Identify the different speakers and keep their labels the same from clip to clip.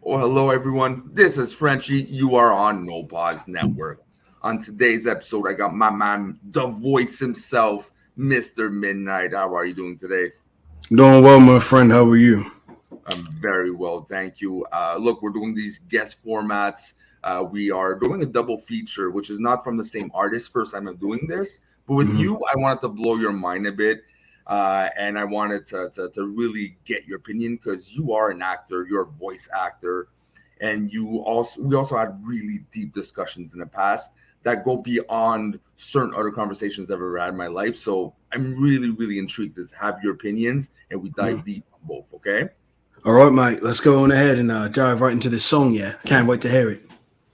Speaker 1: Well, hello everyone. This is Frenchie. You are on No Pause Network. On today's episode, I got my man, the voice himself, Mr. Midnight. How are you doing today?
Speaker 2: Doing well, my friend. How are you?
Speaker 1: I'm very well, thank you. Look, we're doing these guest formats. We are doing a double feature, which is not from the same artist. First time I'm doing this, but with you, I wanted to blow your mind a bit. And I wanted to really get your opinion because you are an actor, you're a voice actor, and we also had really deep discussions in the past that go beyond certain other conversations I've ever had in my life. So I'm really intrigued to have your opinions, and we dive deep on both. Okay.
Speaker 2: All right, mate. Let's go on ahead and dive right into this song. Yeah, can't wait to hear it.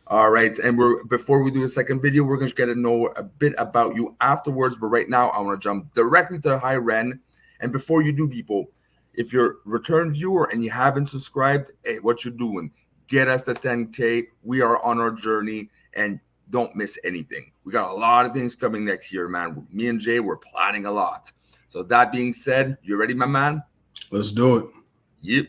Speaker 1: All right, and before we do the second video, we're going to get to know a bit about you afterwards. But right now, I want to jump directly to Hi Ren. And before you do, people, if you're a return viewer and you haven't subscribed, hey, what you doing? Get us to 10K. We are on our journey, and don't miss anything. We got a lot of things coming next year, man. Me and Jay, we're planning a lot. So that being said, you ready, my man?
Speaker 2: Let's do it.
Speaker 1: Yep.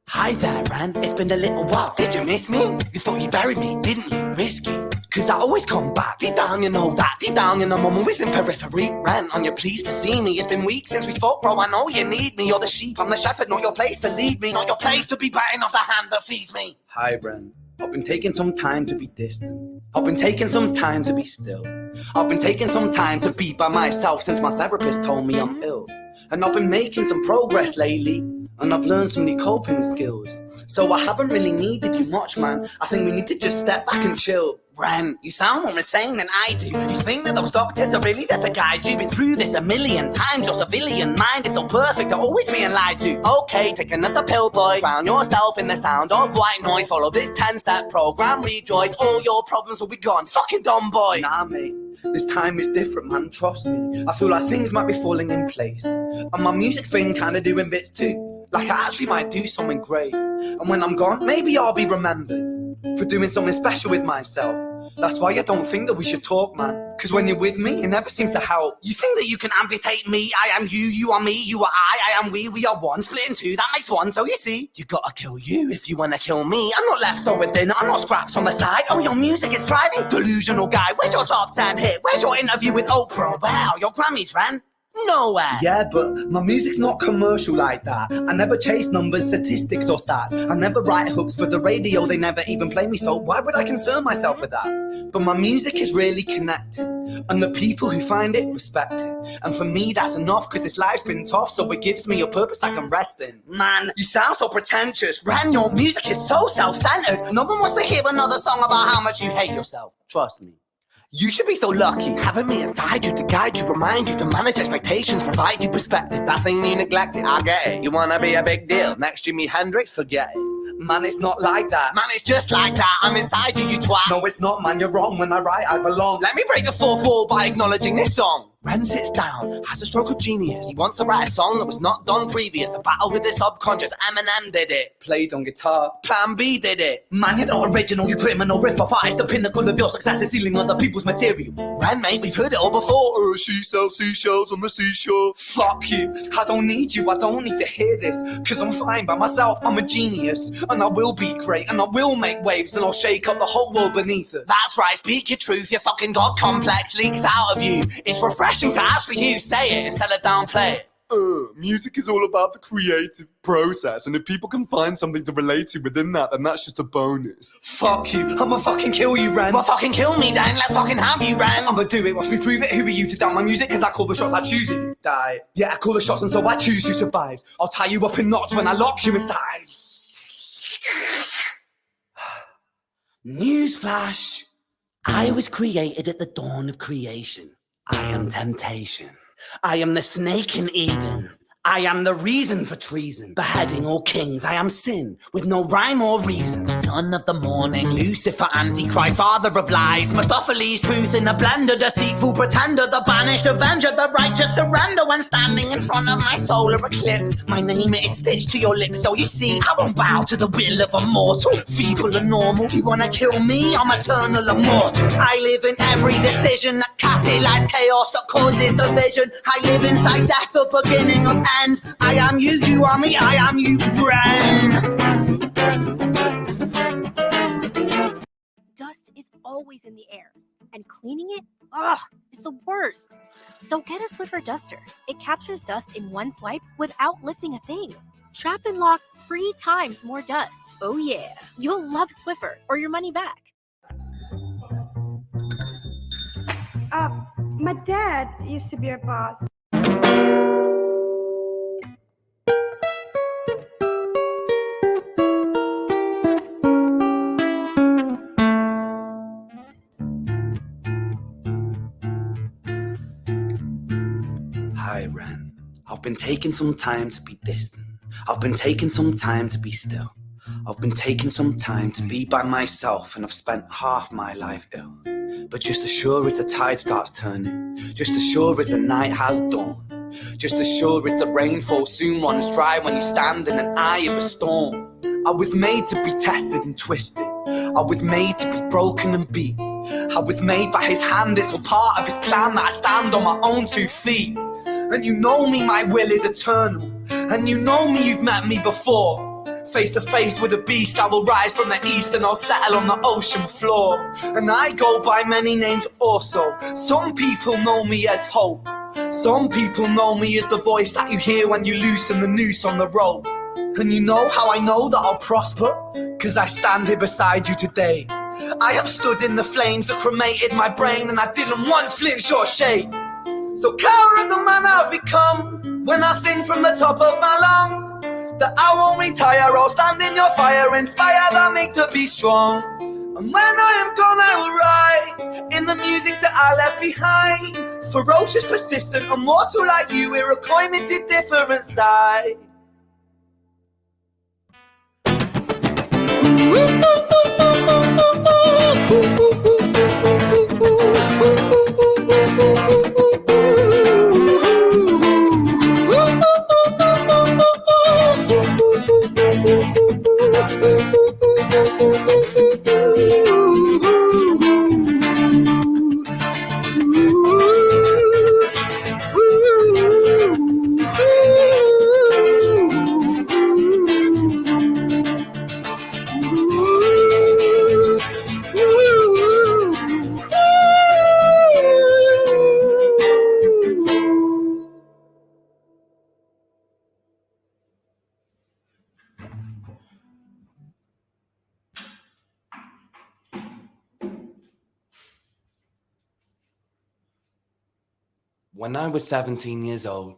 Speaker 3: Hi there, Ren. It's been a little while. Did you miss me? You thought you buried me, didn't you? Risky. Cause I always come back. Deep down, you know that. Deep down, you know I'm always in periphery. Ren, on your pleased to see me. It's been weeks since we spoke, bro. I know you need me. You're the sheep, I'm the shepherd. Not your place to lead me. Not your place to be biting off the hand that feeds me. Hi, Ren. I've been taking some time to be distant. I've been taking some time to be still. I've been taking some time to be by myself since my therapist told me I'm ill. And I've been making some progress lately, and I've learned some new coping skills. So I haven't really needed you much, man. I think we need to just step back and chill. Ren, you sound more insane than I do. You think that those doctors are really there to guide you? Been through this a million times. Your civilian mind is so perfect, you're always being lied to. Okay, take another pill, boy. Drown yourself in the sound of white noise. Follow this 10-step program, rejoice. All your problems will be gone. Fucking dumb boy. Nah, mate. This time is different, man, trust me. I feel like things might be falling in place. And my music's been kinda doing bits too. Like I actually might do something great. And when I'm gone, maybe I'll be remembered for doing something special with myself. That's why I don't think that we should talk, man. Cause when you're with me, it never seems to help. You think that you can amputate me? I am you, you are me, you are I am we are one. Split in two, that makes one. So you see, you gotta kill you if you wanna kill me. I'm not leftover dinner, I'm not scraps on the side. Oh, your music is thriving, delusional guy. Where's your top 10 hit? Where's your interview with Oprah? Wow, your Grammys, Ren. Nowhere. Yeah, but my music's not commercial like that. I never chase numbers, statistics or stats. I never write hooks for the radio, they never even play me, so why would I concern myself with that? But my music is really connected, and the people who find it respect it. And for me that's enough, cause this life's been tough, so it gives me a purpose I can rest in. Man, you sound so pretentious. Ren, your music is so self-centered. No one wants to hear another song about how much you hate yourself. Trust me. You should be so lucky, having me inside you to guide you, remind you to manage expectations, provide you perspective. That thing you neglected, I get it. You wanna be a big deal, next Jimi Hendrix, forget it. Man, it's not like that. Man, it's just like that. I'm inside you, you twat. No, it's not, man, you're wrong. When I write, I belong. Let me break the fourth wall by acknowledging this song. Ren sits down, has a stroke of genius. He wants to write a song that was not done previous. A battle with the subconscious, Eminem did it. Played on guitar, Plan B did it. Man, you're not original, you criminal rip-off artist. The pinnacle of your success is stealing other people's material. Ren, mate, we've heard it all before. She sells seashells on the seashore. Fuck you, I don't need you, I don't need to hear this. Cause I'm fine by myself, I'm a genius. And I will be great, and I will make waves, and I'll shake up the whole world beneath it. That's right, speak your truth, your fucking god complex leaks out of you. It's refreshing to actually hear you say it instead of downplay it. Music is all about the creative process, and if people can find something to relate to within that, then that's just a bonus. Fuck you, I'ma fucking kill you, Ren. Well, fucking kill me then, let's fucking have you, Ren. I'ma do it, watch me prove it. Who are you to doubt my music? Cause I call the shots, I choose if you die. Yeah, I call the shots and so I choose who survives. I'll tie you up in knots when I lock you inside. Newsflash, I was created at the dawn of creation. I am temptation. I am the snake in Eden. I am the reason for treason, beheading all kings. I am sin, with no rhyme or reason. Son of the morning, Lucifer, Antichrist, father of lies. Mephistophelies, truth in a blender, deceitful pretender, the banished avenger, the righteous surrender when standing in front of my solar eclipse. My name is stitched to your lips, so you see, I won't bow to the will of a mortal. Feeble and normal, you wanna kill me? I'm eternal immortal. I live in every decision that catalyzes chaos, that causes division. I live inside death, the beginning of end. I am you, you are me, I am you, Ren.
Speaker 4: Dust is always in the air, and cleaning it, ugh, is the worst. So get a Swiffer duster. It captures dust in one swipe without lifting a thing. Trap and lock 3 times more dust. Oh yeah, you'll love Swiffer or your money back.
Speaker 5: My dad used to be a boss.
Speaker 3: Hi Ren, I've been taking some time to be distant. I've been taking some time to be still. I've been taking some time to be by myself, and I've spent half my life ill. But just as sure as the tide starts turning, just as sure as the night has dawned, just as sure as the rainfall soon runs dry when you stand in an eye of a storm. I was made to be tested and twisted. I was made to be broken and beat. I was made by his hand, it's all part of his plan that I stand on my own 2 feet. And you know me, my will is eternal. And you know me, you've met me before. Face to face with a beast, I will rise from the east and I'll settle on the ocean floor. And I go by many names also. Some people know me as hope. Some people know me as the voice that you hear when you loosen the noose on the rope. And you know how I know that I'll prosper? Cause I stand here beside you today. I have stood in the flames that cremated my brain, and I didn't once flinch or shake. So cower the man I've become when I sing from the top of my lungs, that I won't retire, I'll stand in your fire, inspire that make to be strong. And when I am gone I will rise in the music that I left behind. Ferocious, persistent, immortal like you, we're a climate to different side. When I was 17 years old,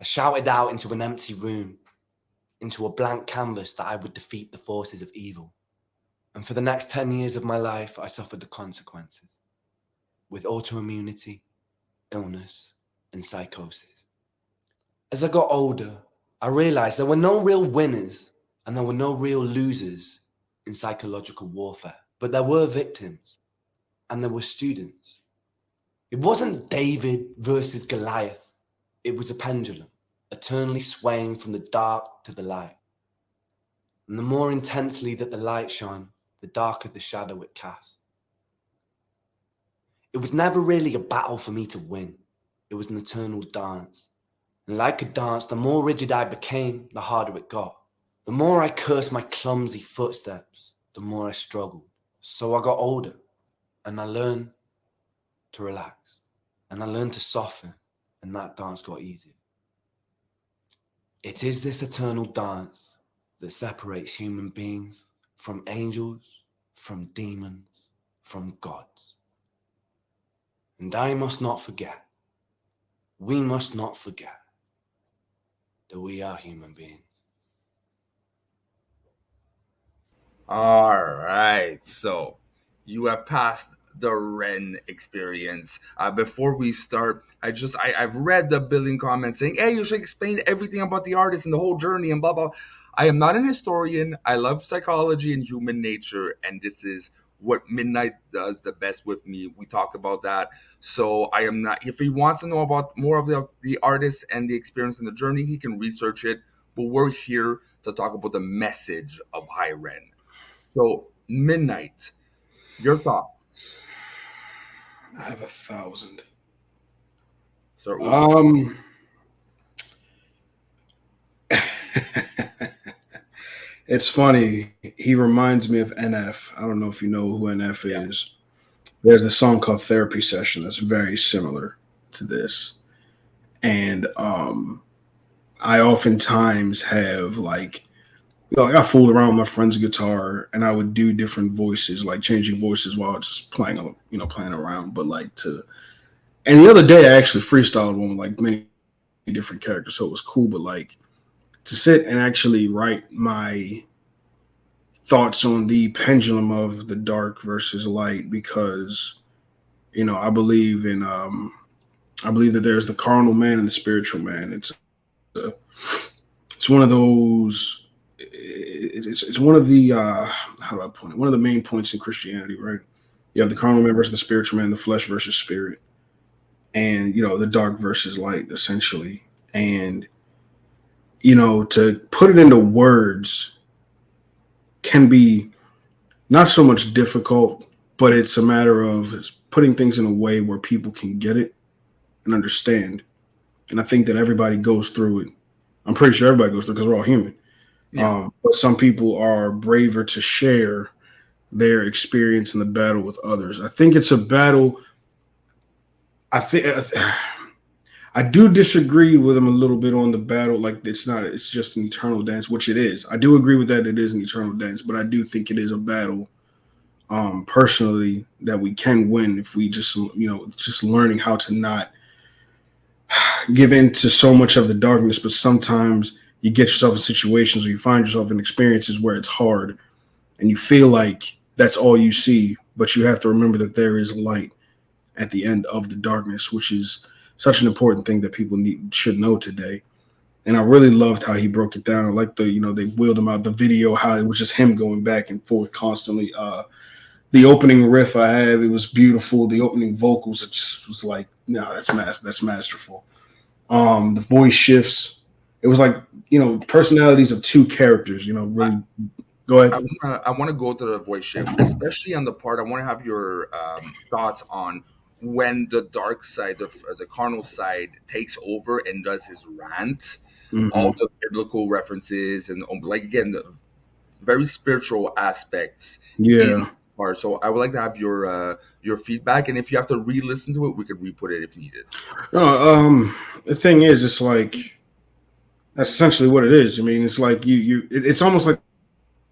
Speaker 3: I shouted out into an empty room, into a blank canvas, that I would defeat the forces of evil. And for the next 10 years of my life, I suffered the consequences, with autoimmunity, illness, and psychosis. As I got older, I realized there were no real winners and there were no real losers in psychological warfare, but there were victims and there were students. It wasn't David versus Goliath. It was a pendulum, eternally swaying from the dark to the light. And the more intensely that the light shone, the darker the shadow it cast. It was never really a battle for me to win. It was an eternal dance. And like a dance, the more rigid I became, the harder it got. The more I cursed my clumsy footsteps, the more I struggled. So I got older, and I learned to relax, and I learned to soften, and that dance got easier. It is this eternal dance that separates human beings from angels, from demons, from gods. And I must not forget, we must not forget that we are human beings.
Speaker 1: All right. So you have passed the Ren experience. Before we start, I've read the billing comments saying, "Hey, you should explain everything about the artist and the whole journey and blah blah." I am not an historian. I love psychology and human nature, and this is what Midnight does the best with me. We talk about that. So I am not. If he wants to know about more of the artist and the experience and the journey, he can research it. But we're here to talk about the message of Hi Ren. So, Midnight, your thoughts.
Speaker 2: I have 1,000.
Speaker 1: Start with
Speaker 2: It's funny. He reminds me of NF. I don't know if you know who NF is. There's a song called Therapy Session that's very similar to this. And I oftentimes have I fooled around with my friend's guitar and I would do different voices, like changing voices while just playing around. But and the other day I actually freestyled one with like many different characters. So it was cool. But to sit and actually write my thoughts on the pendulum of the dark versus light, because I believe that there's the carnal man and the spiritual man. It's one of those. It's one of the how do I put it? One of the main points in Christianity, right? You have the carnal man versus the spiritual man, the flesh versus spirit, and the dark versus light, essentially. And to put it into words can be not so much difficult, but it's a matter of putting things in a way where people can get it and understand. And I think that everybody goes through it. I'm pretty sure everybody goes through it because we're all human. Yeah. But some people are braver to share their experience in the battle with others. I think it's a battle. I do disagree with him a little bit on the battle. It's just an eternal dance, which it is. I do agree with that. It is an eternal dance, but I do think it is a battle, personally, that we can win if we just learning how to not give in to so much of the darkness. But sometimes you get yourself in situations or you find yourself in experiences where it's hard and you feel like that's all you see, but you have to remember that there is light at the end of the darkness, which is such an important thing that people should know today. And I really loved how he broke it down. I like they wheeled him out the video, how it was just him going back and forth constantly. The opening riff I have, it was beautiful. The opening vocals, it just was like, no, that's masterful. The voice shifts. It was like, personalities of two characters, really. Go ahead.
Speaker 1: I want to go to the voice shift, especially on the part. I want to have your thoughts on when the dark side of the carnal side takes over and does his rant, all the biblical references and again, the very spiritual aspects.
Speaker 2: Yeah.
Speaker 1: So I would like to have your feedback, and if you have to re-listen to it, we could re-put it if needed.
Speaker 2: The thing is, it's like that's essentially what it is. I mean, it's like it's almost like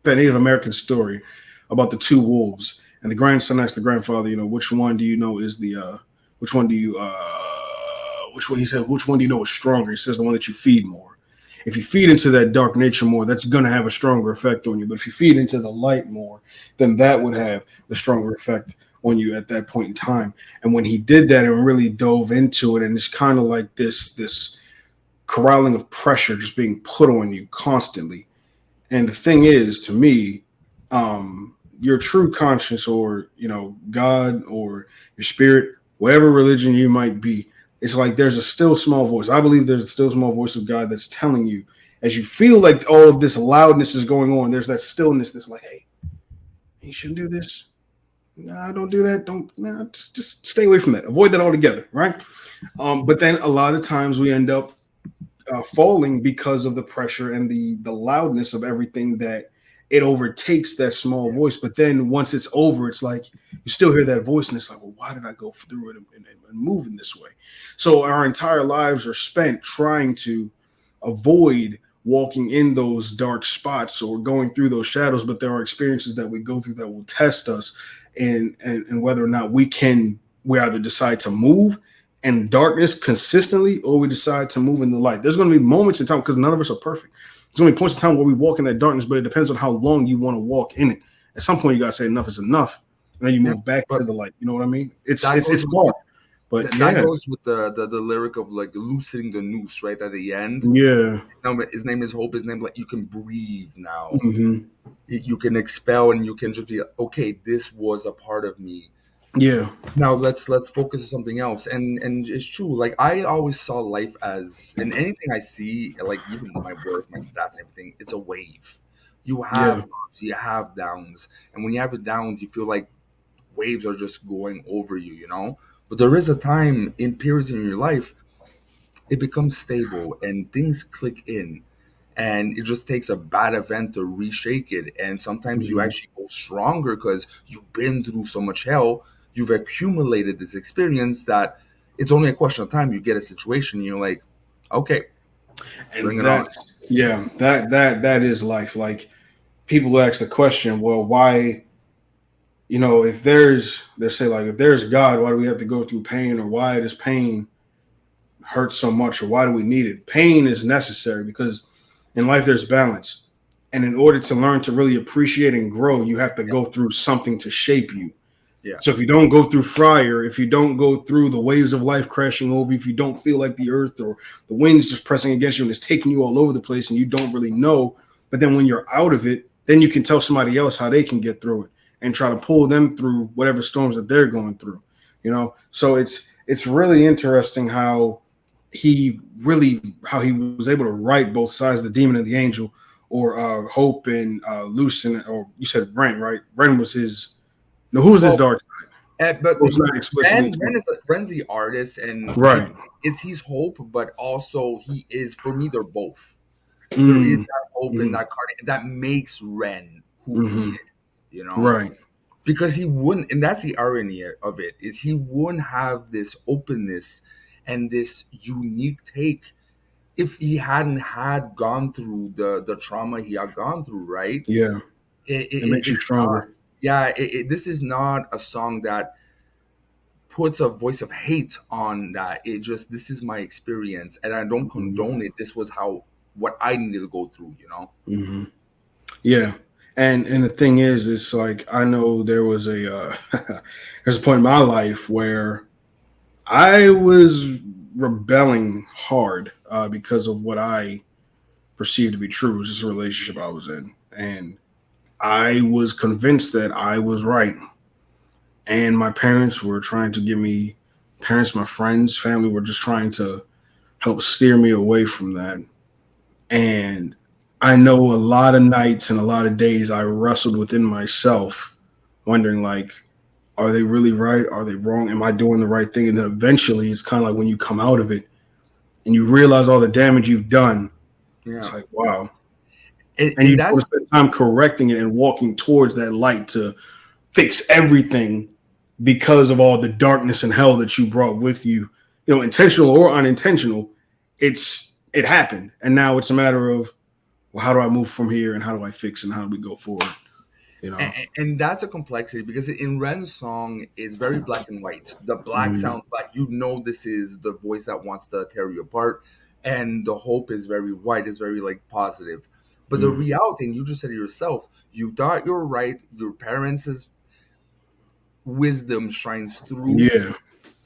Speaker 2: that Native American story about the two wolves, and the grandson asks the grandfather, which one do you know is which one do you know is stronger? He says the one that you feed more. If you feed into that dark nature more, that's going to have a stronger effect on you. But if you feed into the light more, then that would have the stronger effect on you at that point in time. And when he did that and really dove into it, and it's kind of like this corralling of pressure just being put on you constantly. And the thing is, to me, your true conscience, or God, or your spirit, whatever religion you might be, it's like there's a still small voice. I believe there's a still small voice of God that's telling you, as you feel like all of this loudness is going on, there's that stillness that's like, hey, you shouldn't do this. Nah, don't do that. Don't nah, just stay away from that. Avoid that altogether, right? But then a lot of times we end up falling because of the pressure and the loudness of everything that it overtakes that small voice. But then once it's over, it's like you still hear that voice, and it's like, well, why did I go through it and move in this way? So our entire lives are spent trying to avoid walking in those dark spots or going through those shadows. But there are experiences that we go through that will test us, and whether or not we either decide to move in darkness consistently or we decide to move in the light. There's going to be moments in time because none of us are perfect. There's going to be points in time where we walk in that darkness, but it depends on how long you want to walk in it. At some point, you got to say enough is enough, and then you move back to the light. You know what I mean? It's hard, but
Speaker 1: That goes with the lyric of like loosening the noose right at the end.
Speaker 2: yeah.
Speaker 1: No, his name is Hope. His name, like, you can breathe now.
Speaker 2: Mm-hmm.
Speaker 1: You can expel, and you can just be okay. This was a part of me.
Speaker 2: Yeah.
Speaker 1: Now let's focus on something else. And it's true. Like, I always saw life as, and anything I see, like even my work, my stats, and everything, it's a wave. You have
Speaker 2: Yeah.
Speaker 1: ups, you have downs, and when you have the downs, you feel like waves are just going over you. But there is a time in periods in your life it becomes stable and things click in, and it just takes a bad event to reshake it, and sometimes you
Speaker 2: Mm-hmm.
Speaker 1: actually go stronger because you've been through so much hell, you've accumulated this experience that it's only a question of time you get a situation and you're like, okay, bring
Speaker 2: And
Speaker 1: it on.
Speaker 2: that's yeah, that is life. Like people ask the question, well, why, if they say like if there's God, why do we have to go through pain, or why does pain hurt so much, or why do we need it? Pain is necessary because in life there's balance. And in order to learn to really appreciate and grow, you have to
Speaker 1: Yeah,
Speaker 2: go through something to shape you.
Speaker 1: yeah,
Speaker 2: So if you don't go through fire, if you don't go through the waves of life crashing over you, if you don't feel like the earth or the wind's just pressing against you and it's taking you all over the place and you don't really know, but then when you're out of it, then you can tell somebody else how they can get through it and try to pull them through whatever storms that they're going through. So it's really interesting how he was able to write both sides, the demon and the angel, or Hope and Lucien, or you said Ren, right? Ren was his. No, who was his
Speaker 1: well,
Speaker 2: dark?
Speaker 1: but
Speaker 2: Well, it's not explicitly explained.
Speaker 1: Ren's the artist, and
Speaker 2: Right.
Speaker 1: it's he's Hope, but also he is, for me, they're both. There is
Speaker 2: Mm,
Speaker 1: that hope in
Speaker 2: mm,
Speaker 1: that card that makes Ren who he
Speaker 2: hmm.
Speaker 1: is.
Speaker 2: Right.
Speaker 1: Because he wouldn't, and that's the irony of it, is he wouldn't have this openness and this unique take if he hadn't had gone through the trauma he had gone through, right?
Speaker 2: Yeah. It makes you
Speaker 1: It's not,
Speaker 2: stronger.
Speaker 1: yeah, this is not a song that puts a voice of hate on that. It just, this is my experience and I don't
Speaker 2: Hmm.
Speaker 1: condone it. This was what I needed to go through.
Speaker 2: Hmm. Yeah. And the thing is, it's like I know there was there's a point in my life where I was rebelling hard because of what I perceived to be true. It was just a relationship I was in, and I was convinced that I was right, and my parents were trying to give me parents, my friends, family were just trying to help steer me away from that. And I know a lot of nights and a lot of days I wrestled within myself, wondering like, are they really right? Are they wrong? Am I doing the right thing? And then eventually it's kind of like when you come out of it and you realize all the damage you've done,
Speaker 1: Yeah.
Speaker 2: it's like, wow.
Speaker 1: and,
Speaker 2: And
Speaker 1: and
Speaker 2: you
Speaker 1: that's
Speaker 2: want to spend time correcting it and walking towards that light to fix everything because of all the darkness and hell that you brought with you, intentional or unintentional. It happened, and now it's a matter of, well, how do I move from here, and how do I fix, and how do we go forward? You know.
Speaker 1: and that's a complexity because in Ren's song it's very black and white. The black
Speaker 2: Mm-hmm.
Speaker 1: sounds black, this is the voice that wants to tear you apart, and the hope is very white, is very like positive. But the
Speaker 2: Mm-hmm.
Speaker 1: reality, and you just said it yourself, you thought you were right, your parents' wisdom shines through.
Speaker 2: Yeah.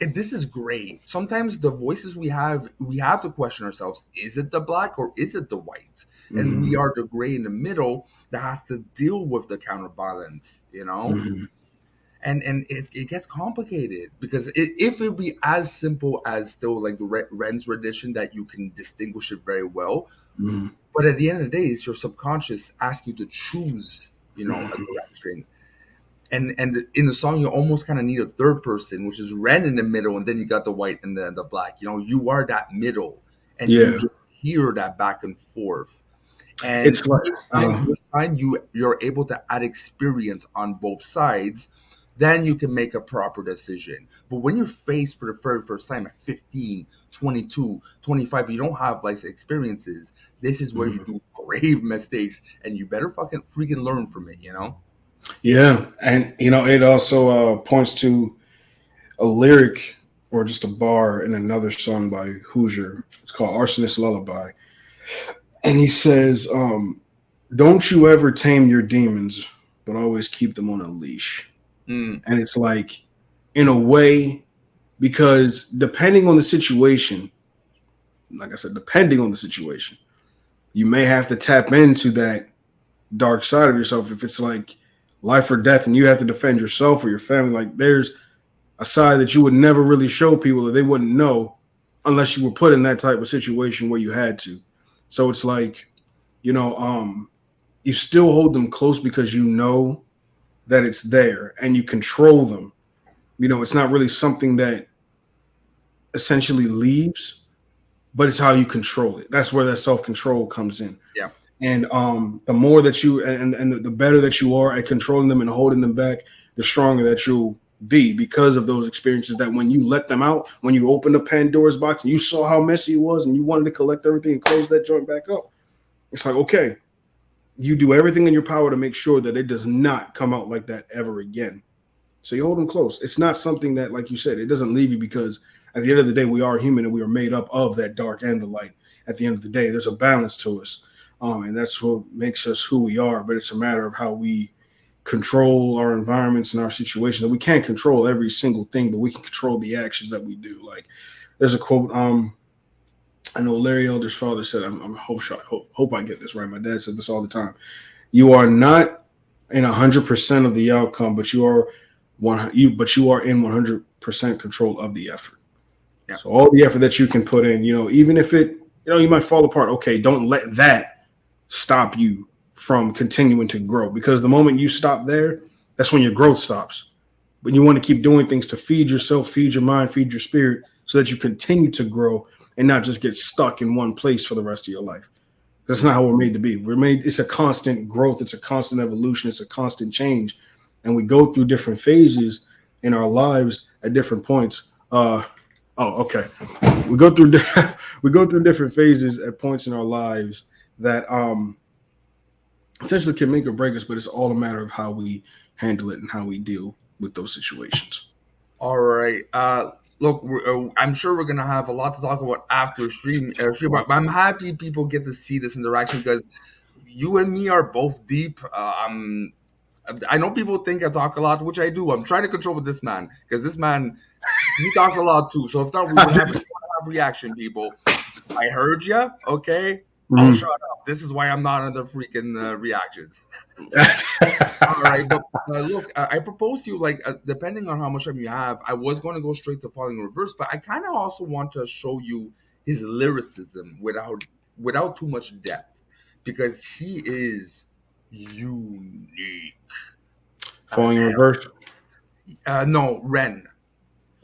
Speaker 1: And this is great. Sometimes the voices we have to question ourselves: is it the black or is it the white? And we
Speaker 2: Mm-hmm.
Speaker 1: are the gray in the middle that has to deal with the counterbalance.
Speaker 2: Mm-hmm.
Speaker 1: And it gets complicated because if it be as simple as still like the Ren's rendition that you can distinguish it very well,
Speaker 2: Mm-hmm.
Speaker 1: but at the end of the day, it's your subconscious asking you to choose, a
Speaker 2: Mm-hmm.
Speaker 1: direction. and in the song you almost kind of need a third person, which is Ren in the middle, and then you got the white and the black. You know, you are that middle, and you
Speaker 2: Yeah,
Speaker 1: just hear that back and forth. And
Speaker 2: it's like
Speaker 1: with time you're able to add experience on both sides, then you can make a proper decision. But when you're faced for the very first time at 15, 22, 25, you don't have life experiences. This is where you do grave mistakes, and you better fucking freaking learn from it, you know?
Speaker 2: yeah, and it also points to a lyric or just a bar in another song by Hoosier. It's called Arsonist Lullaby. And he says, don't you ever tame your demons, but always keep them on a leash.
Speaker 1: Mm,
Speaker 2: And it's like, in a way, because depending on the situation, like I said, depending on the situation, you may have to tap into that dark side of yourself. If it's like life or death and you have to defend yourself or your family, like there's a side that you would never really show people that they wouldn't know unless you were put in that type of situation where you had to. So it's like, you still hold them close because you know that it's there and you control them. It's not really something that essentially leaves, but it's how you control it. That's where that self control comes in.
Speaker 1: yeah.
Speaker 2: And the more that you and the better that you are at controlling them and holding them back, the stronger that you'll be because of those experiences. That when you let them out, when you opened the Pandora's box and you saw how messy it was and you wanted to collect everything and close that joint back up, it's like, okay, you do everything in your power to make sure that it does not come out like that ever again. So you hold them close. It's not something that, like you said, it doesn't leave you because at the end of the day, we are human and we are made up of that dark and the light. At the end of the day, there's a balance to us. And that's what makes us who we are. But it's a matter of how we control our environments and our situations. And we can't control every single thing, but we can control the actions that we do. Like there's a quote. I know Larry Elder's father said, hope I get this right. My dad said this all the time. You are not in 100% of the outcome, but you are in 100% control of the effort.
Speaker 1: Yeah.
Speaker 2: So all the effort that you can put in, even if you might fall apart. Okay, don't let that stop you from continuing to grow, because the moment you stop there, that's when your growth stops. But you want to keep doing things to feed yourself, feed your mind, feed your spirit, so that you continue to grow and not just get stuck in one place for the rest of your life. That's not how we're made to be. It's a constant growth. It's a constant evolution. It's a constant change. And we go through different phases in our lives at different points. Okay. We go through different phases at points in our lives that essentially can make or break us, but it's all a matter of how we handle it and how we deal with those situations.
Speaker 1: All right. Look, I'm sure we're gonna have a lot to talk about after stream. But I'm happy people get to see this interaction because you and me are both deep. I know people think I talk a lot, which I do. I'm trying to control with this man because this man he talks a lot too. So if not, we would have a reaction, people. I heard you. Okay, I'll shut up. This is why I'm not on the freaking reactions. All right, but look, I propose to you, like, depending on how much time you have, I was going to go straight to Falling in Reverse, but I kind of also want to show you his lyricism without too much depth, because he is unique.
Speaker 2: Falling in Reverse?
Speaker 1: No, Ren.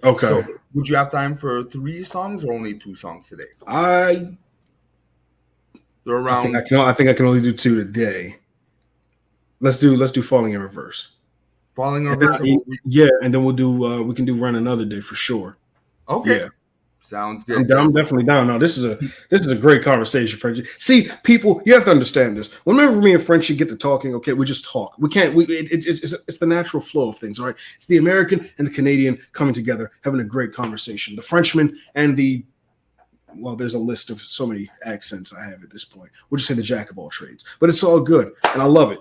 Speaker 2: Okay.
Speaker 1: So, would you have time for 3 songs or only 2 songs today? They're around.
Speaker 2: I think I can only do 2 today. Let's do Falling in Reverse.
Speaker 1: Falling in Reverse.
Speaker 2: Yeah, and then we'll do we can do Run another day for sure.
Speaker 1: Okay.
Speaker 2: Yeah.
Speaker 1: Sounds good.
Speaker 2: I'm definitely down. No, this is a great conversation, Frenchie. See, people, you have to understand this. Whenever me and Frenchie get to talking, okay, we just talk. We can't. It's the natural flow of things. All right, it's the American and the Canadian coming together, having a great conversation. The Frenchman and there's a list of so many accents I have at this point. We'll just say the jack of all trades, but it's all good, and I love it.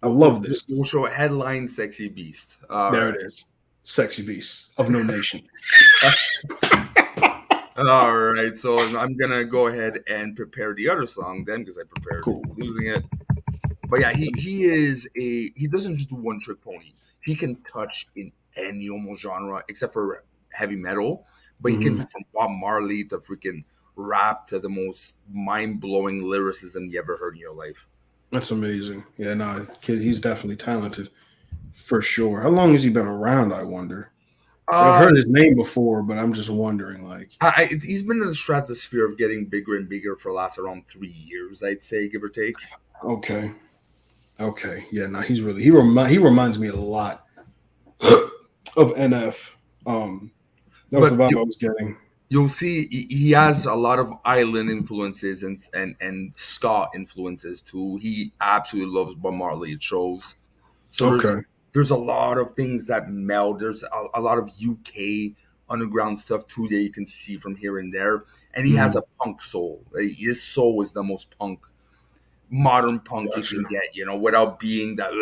Speaker 2: I love this.
Speaker 1: We'll show a headline, "Sexy Beast."
Speaker 2: There it is, "Sexy Beast of No Nation."
Speaker 1: All right, so I'm gonna go ahead and prepare the other song then, because I prepared losing it. But yeah, he doesn't just do one trick pony. He can touch in any almost genre except for heavy metal. But he can do from Bob Marley to freaking rap to the most mind blowing lyricism you ever heard in your life.
Speaker 2: That's amazing. Yeah, no, kid, he's definitely talented. For sure. How long has he been around, I wonder? I've
Speaker 1: Uh,
Speaker 2: heard his name before, but I'm just wondering, like,
Speaker 1: he's been in the stratosphere of getting bigger and bigger for the last around 3 years, I'd say, give or take.
Speaker 2: okay. Okay. Yeah, no, he's really he reminds me a lot of NF. That was the
Speaker 1: But
Speaker 2: vibe I was getting.
Speaker 1: you'll see he has a lot of island influences and ska influences too. He absolutely loves Bob Marley. It shows. So
Speaker 2: Okay.
Speaker 1: there's a lot of things that meld. There's a lot of UK underground stuff too that you can see from here and there. And he has
Speaker 2: Mhm.
Speaker 1: a punk soul. His soul is the most punk, modern punk you
Speaker 2: Gotcha.
Speaker 1: can get. Without being that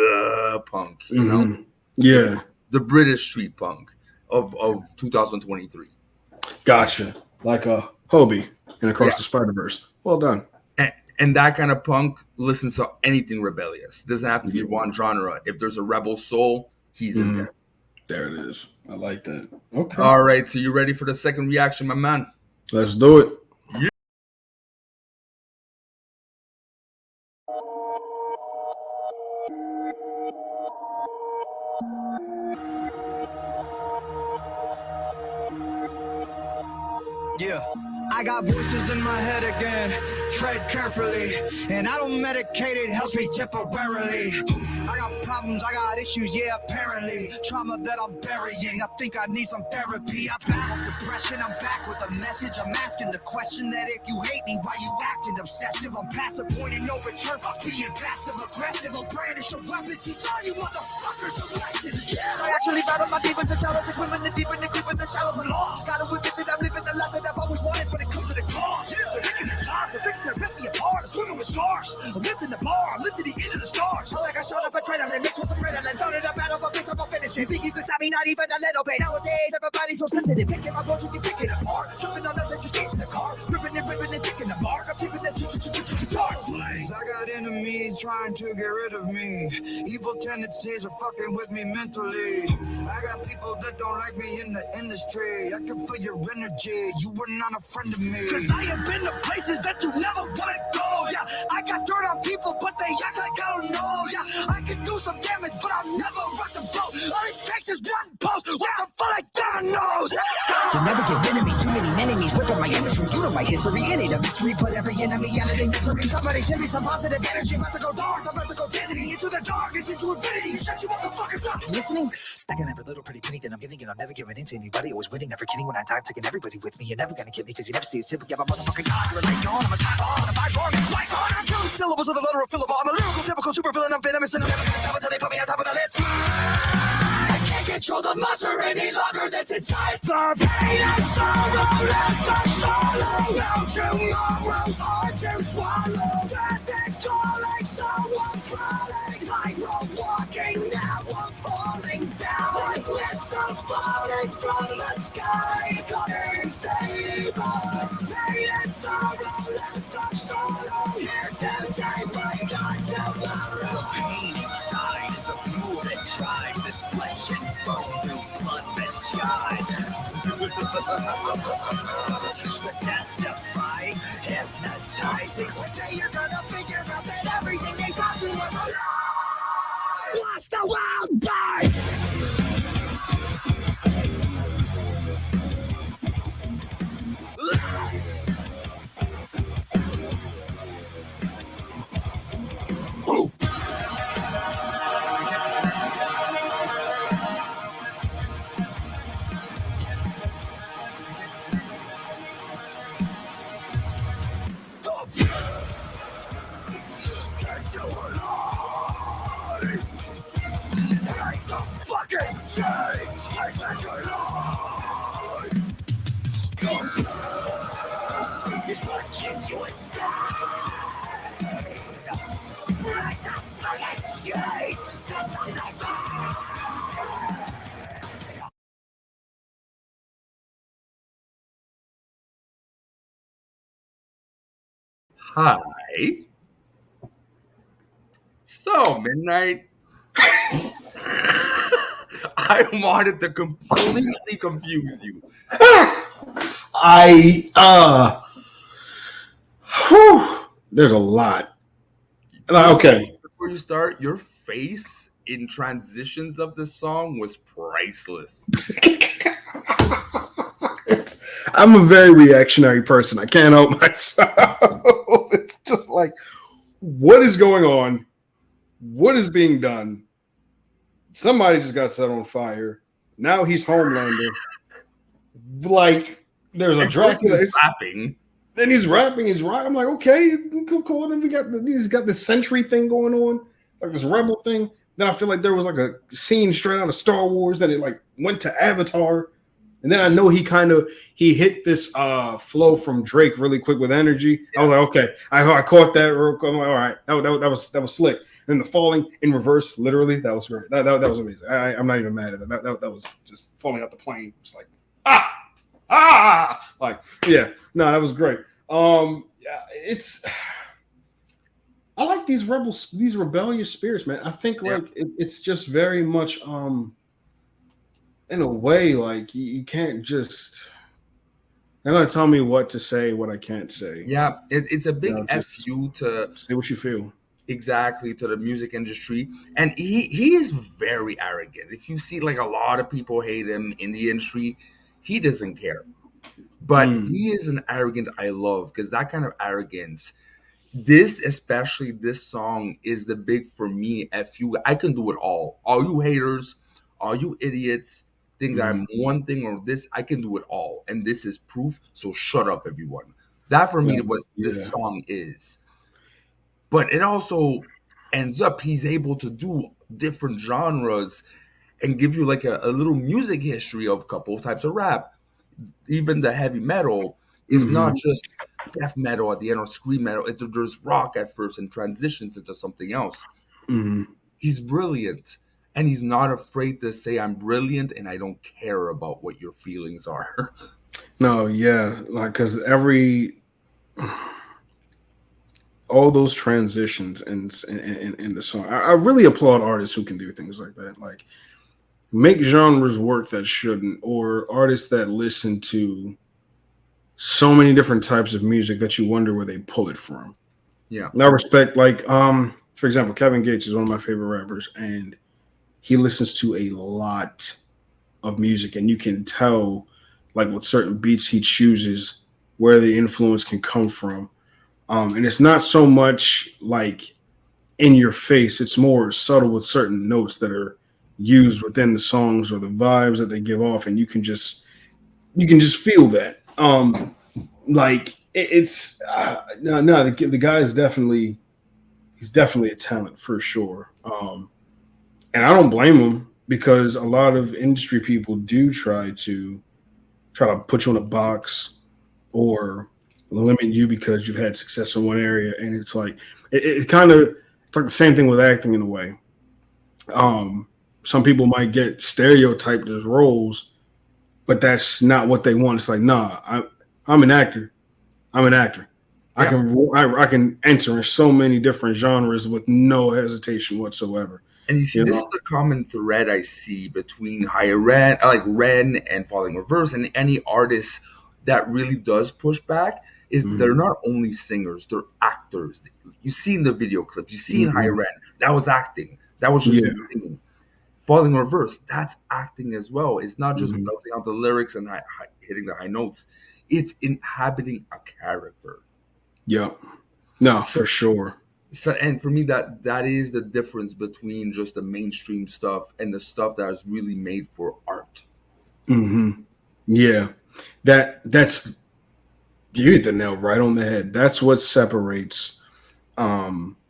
Speaker 1: punk. The
Speaker 2: Yeah.
Speaker 1: the British street punk of 2023.
Speaker 2: Gotcha. Like a Hobie and
Speaker 1: Yeah.
Speaker 2: Across the Spider Verse. Well done.
Speaker 1: And that kind of punk listens to anything rebellious. Doesn't have to be one genre. If there's a rebel soul, he's in
Speaker 2: Mhm.
Speaker 1: there.
Speaker 2: There it is. I like that. Okay.
Speaker 1: All right, so you ready for the second reaction, my man?
Speaker 2: Let's do it.
Speaker 3: Yeah. I got voices in my head again, tread carefully, and I don't medicate, it helps me temporarily. I got problems, I got issues, yeah, apparently. Trauma that I'm burying, I think I need some therapy. I battle depression, I'm back with a message. I'm asking the question that if you hate me, why you acting obsessive? I'm past the point of no return by being passive aggressive. I'll brandish a weapon, teach all you motherfuckers a lesson. Yeah. I actually battle my demons and shadows, and women, the deep and the creep in the shallows and lost. Gotta admit that I'm living the life that I've always wanted, but it comes to the cost. They're making it hard, they're fixing to rip me apart. I'm swimming with sharks, I'm lifting the bar, I'm lifting the end of the stars. I like I showed up a trainer, and mixed with some red, and started a battle, but bitch, I'm gonna finish it. Think you can stop me, not even a little bit. Nowadays, everybody's so sensitive, taking my voice, you picking apart. Tripping on nothing, just get in the car. Ripping and sticking the mark. I'm tipping that charts. I got enemies trying to get rid of me. Evil tendencies are fucking with me mentally. I got people that don't like me in the industry. I can feel your energy, you were not a friend of me. Cause I have been to places that you never wanna go, yeah. I got dirt on people, but they act like I don't know, yeah. I can do some damage, but I'll never rock the boat. All it takes is one post, watch them fall like dominoes. You'll never get rid of me, too many enemies, whipping my imagery. You know my history, it ain't a mystery. Put every enemy out of their misery. Somebody send me some positive energy. I'm about to go dark, I'm about to go dizzy. Into the darkness, into infinity. Shut you motherfuckers up. Listening? Stacking every little pretty penny that I'm getting, and I'm never giving in to anybody. Always winning, never kidding. When I die, I'm taking everybody with me. You're never gonna get me, cause you never see a simple. Yeah, my motherfucking God, you're a light on. I'm a time on. The vibe's wrong, it's like on. I'm killing syllables of the letter of fillable. I'm a lyrical, typical super villain. I'm venomous, and I'm never gonna stop until they put me on top of the list. I can't control the monster any longer that's inside. The pain and sorrow left us solo. Now tomorrow's hard to swallow. Death is calling, so I'm crawling. Tightrope walking, now I'm falling down. Like missiles falling from the sky. Coming stable. The pain and sorrow left us solo. Here today, but not tomorrow. Pain inside is the fuel that drives this flesh and bone through blood red skies. The death-defying, hypnotizing. One day you're gonna figure out that everything they taught you was a lie. Watch the world burn.
Speaker 1: Hi. So, Midnight. I wanted to completely confuse you.
Speaker 2: There's a lot. Okay.
Speaker 1: Before you start, your face in transitions of the song was priceless.
Speaker 2: I'm a very reactionary person. I can't help myself. It's just like, what is going on? What is being done? Somebody just got set on fire. Now he's Homelander. Like, there's a Dracula.
Speaker 1: Rapping.
Speaker 2: Then he's rapping. He's right. I'm like, okay, cool. Then he's got this Sentry thing going on, like this Rebel thing. Then I feel like there was like a scene straight out of Star Wars that it like went to Avatar. And then I know he hit this flow from Drake really quick with energy. I was like, okay, I caught that real quick. I'm like, all right, that was slick. And the falling in reverse, literally, that was great. That was amazing. I'm not even mad at that. That was just falling out the plane. It's like like yeah, no, that was great. It's I like these rebellious spirits, man. I think like it's just very much in a way, like you can't just. They're gonna tell me what to say, what I can't say.
Speaker 1: Yeah, it's a big fu to
Speaker 2: say what you feel.
Speaker 1: Exactly, to the music industry, and he is very arrogant. If you see, like, a lot of people hate him in the industry, he doesn't care. But he is an arrogant I love, because that kind of arrogance. Especially this song is the big for me. Fu, I can do it all. All you haters, all you idiots think that I'm one thing or this, I can do it all. And this is proof. So shut up, everyone. That for me, what this song is. But it also ends up, he's able to do different genres and give you like a little music history of a couple of types of rap. Even the heavy metal is not just death metal at the end or scream metal. There's rock at first and transitions into something else. He's brilliant. And he's not afraid to say, I'm brilliant and I don't care about what your feelings are.
Speaker 2: No, yeah. Like, because all those transitions in the song. I really applaud artists who can do things like that. Like, make genres work that shouldn't, or artists that listen to so many different types of music that you wonder where they pull it from.
Speaker 1: Yeah.
Speaker 2: And I respect, like, for example, Kevin Gates is one of my favorite rappers, and he listens to a lot of music, and you can tell, like, with certain beats he chooses, where the influence can come from. And it's not so much like in your face. It's more subtle with certain notes that are used within the songs or the vibes that they give off. And you can just feel that. Like it's the guy is definitely a talent for sure. And I don't blame him, because a lot of industry people do try to put you in a box or limit you because you've had success in one area. And it's like it's like the same thing with acting in a way. Some people might get stereotyped as roles, but that's not what they want. It's like, nah, I'm an actor. Yeah. I can enter in so many different genres with no hesitation whatsoever.
Speaker 1: And you see, this is the common thread I see between Hi Ren, like Ren and Falling Reverse, and any artist that really does push back is they're not only singers, they're actors. You see in the video clips, you see in Hi Ren, that was acting. That was just singing. Falling Reverse, that's acting as well. It's not just belting out the lyrics and hitting the high notes. It's inhabiting a character.
Speaker 2: Yeah. No, for sure.
Speaker 1: So, and for me, that is the difference between just the mainstream stuff and the stuff that is really made for art.
Speaker 2: Yeah. That's you hit the nail right on the head. That's what separates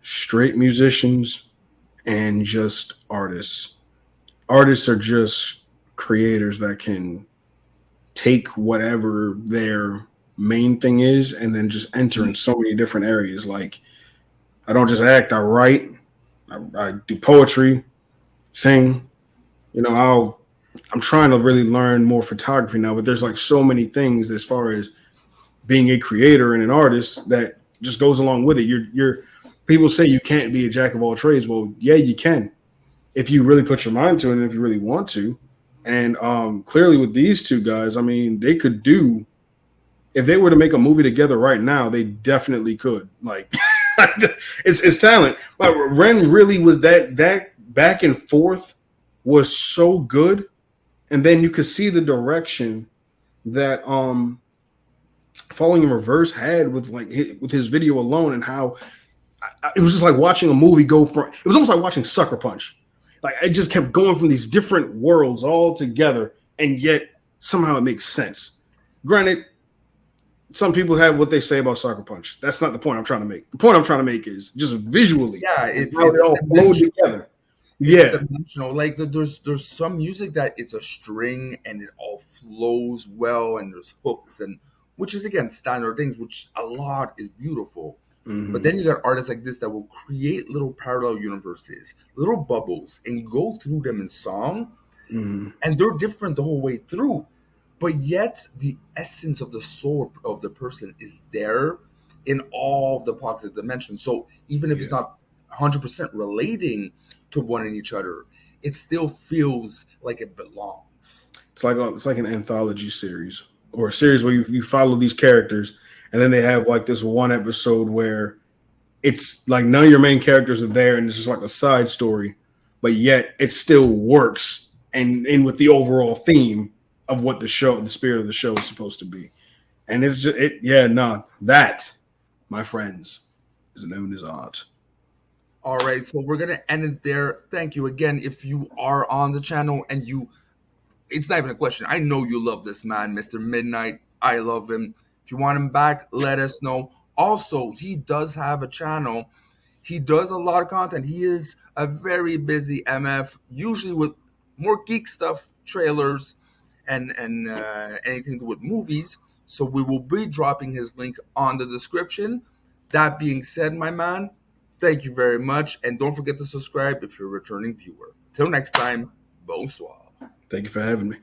Speaker 2: straight musicians and just artists. Artists are just creators that can take whatever their main thing is and then just enter in so many different areas. Like, I don't just act, I write, I do poetry, sing. I'm trying to really learn more photography now, but there's like so many things as far as being a creator and an artist that just goes along with it. You're people say you can't be a jack of all trades. Well, yeah, you can, if you really put your mind to it and if you really want to. And clearly with these two guys, I mean, they could do, if they were to make a movie together right now, they definitely could. Like, It's talent. But Ren really was that back and forth was so good, and then you could see the direction that Falling in Reverse had with with his video alone, and how it was just like watching a movie go from. It was almost like watching Sucker Punch. Like it just kept going from these different worlds all together, and yet somehow it makes sense. Granted, some people have what they say about Sucker Punch. That's not the point I'm trying to make. The point I'm trying to make is just visually,
Speaker 1: it's
Speaker 2: how it all flowed together.
Speaker 1: It's dimensional. Like there's some music that it's a string and it all flows well, and there's hooks, and which is again standard things, which a lot is beautiful.
Speaker 2: Mm-hmm.
Speaker 1: But then you got artists like this that will create little parallel universes, little bubbles, and go through them in song,
Speaker 2: Mm-hmm.
Speaker 1: and they're different the whole way through. But yet the essence of the soul of the person is there in all the positive dimensions. So even if it's not 100% relating to one and each other, it still feels like it belongs.
Speaker 2: It's like an anthology series or a series where you follow these characters, and then they have like this one episode where it's like none of your main characters are there, and it's just like a side story, but yet it still works and in with the overall theme of what the spirit of the show is supposed to be. And it's just that, my friends, is known as art.
Speaker 1: All right, so we're gonna end it there. Thank you again. If you are on the channel and it's not even a question. I know you love this man, Mr. Midnight. I love him. If you want him back, let us know. Also, he does have a channel. He does a lot of content. He is a very busy MF, usually with more geek stuff, trailers, and anything to do with movies. So we will be dropping his link on the description. That being said, my man, thank you very much. And don't forget to subscribe if you're a returning viewer. Till next time, bonsoir.
Speaker 2: Thank you for having me.